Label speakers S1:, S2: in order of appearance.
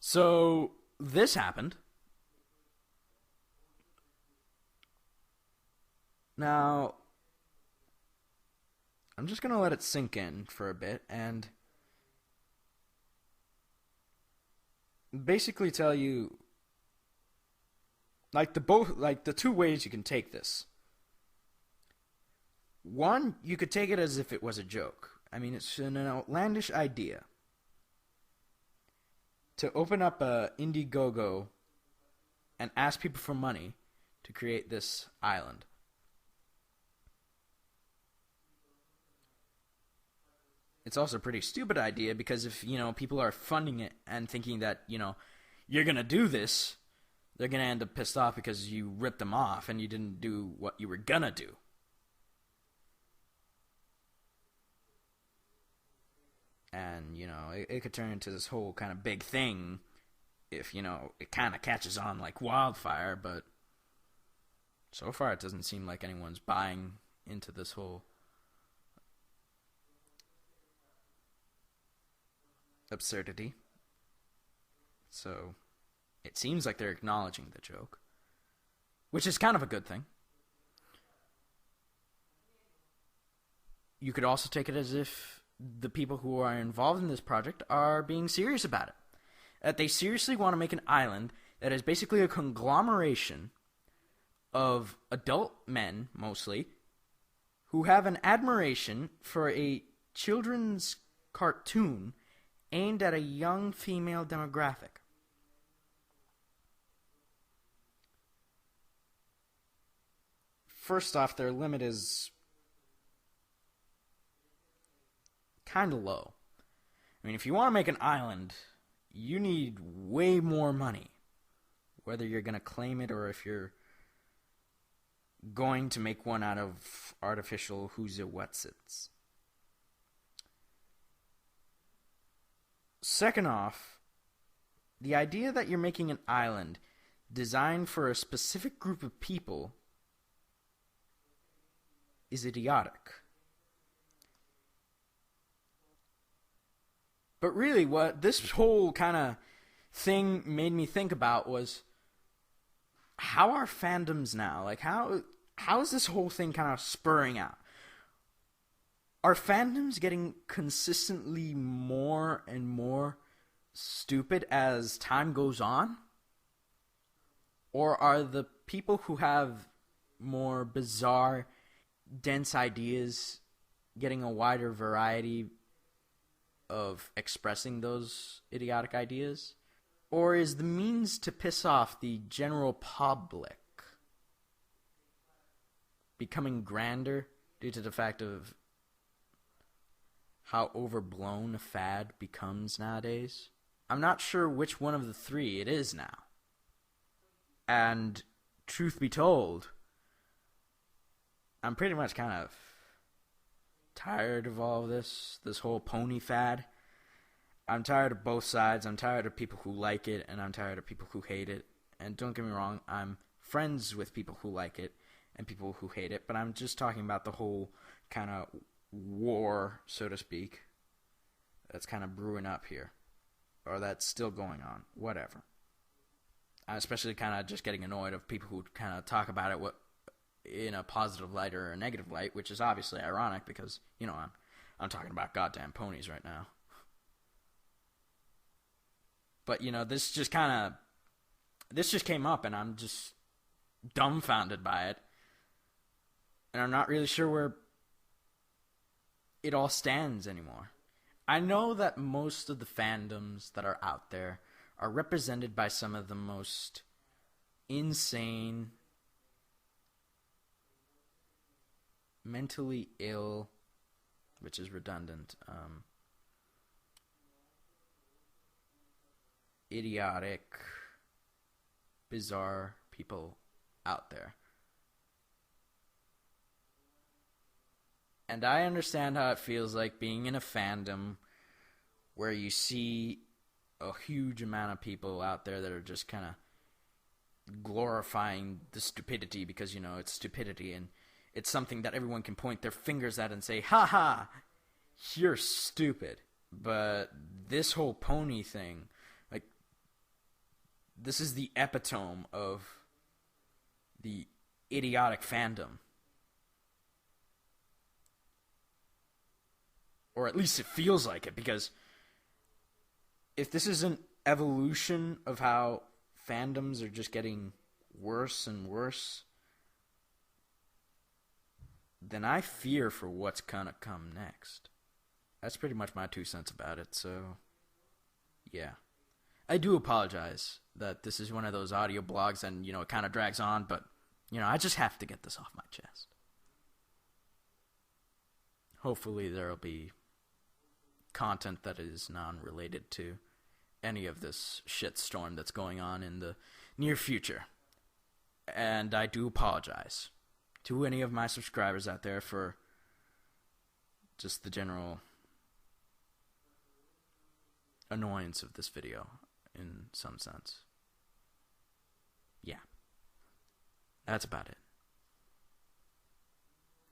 S1: So this happened. Now, I'm just going to let it sink in for a bit and basically tell you the two ways you can take this. One, you could take it as if it was a joke. I mean, it's an outlandish idea to open up a Indiegogo and ask people for money to create this island. It's also a pretty stupid idea because if, people are funding it and thinking that, you're going to do this, they're going to end up pissed off because you ripped them off and you didn't do what you were going to do. And, it could turn into this whole kind of big thing if, it kind of catches on like wildfire, but so far it doesn't seem like anyone's buying into this whole absurdity. So it seems like they're acknowledging the joke, which is kind of a good thing. You could also take it as if the people who are involved in this project are being serious about it. That they seriously want to make an island that is basically a conglomeration of adult men, mostly, who have an admiration for a children's cartoon aimed at a young female demographic. First off, their limit is kind of low. I mean, if you want to make an island, you need way more money. Whether you're going to claim it or if you're going to make one out of artificial who's it what's it's. Second off, the idea that you're making an island designed for a specific group of people is idiotic. But really, what this whole kind of thing made me think about was, how are fandoms now? Like, how is this whole thing kind of spurring out? Are fandoms getting consistently more and more stupid as time goes on? Or are the people who have more bizarre, dense ideas getting a wider variety of expressing those idiotic ideas? Or is the means to piss off the general public becoming grander due to the fact of how overblown a fad becomes nowadays? I'm not sure which one of the three it is now. And truth be told, I'm pretty much kind of tired of all of this whole pony fad. I'm tired of both sides. I'm tired of people who like it, and I'm tired of people who hate it. And don't get me wrong, I'm friends with people who like it and people who hate it, but I'm just talking about the whole kind of war, so to speak, that's kind of brewing up here, or that's still going on, whatever. I'm especially kind of just getting annoyed of people who kind of talk about it in a positive light or a negative light, which is obviously ironic because, I'm talking about goddamn ponies right now. But, this just came up, and I'm just dumbfounded by it. And I'm not really sure where it all stands anymore. I know that most of the fandoms that are out there are represented by some of the most insane, mentally ill, which is redundant, idiotic, bizarre people out there. And I understand how it feels like being in a fandom where you see a huge amount of people out there that are just kind of glorifying the stupidity because, it's stupidity and it's something that everyone can point their fingers at and say, ha ha, you're stupid. But this whole pony thing, like, this is the epitome of the idiotic fandom. Or at least it feels like it, because if this is an evolution of how fandoms are just getting worse and worse, then I fear for what's gonna come next. That's pretty much my 2 cents about it, so yeah. I do apologize that this is one of those audio blogs and, it kind of drags on, but, I just have to get this off my chest. Hopefully there'll be content that is non-related to any of this shitstorm that's going on in the near future. And I do apologize to any of my subscribers out there for just the general annoyance of this video in some sense. Yeah. That's about it.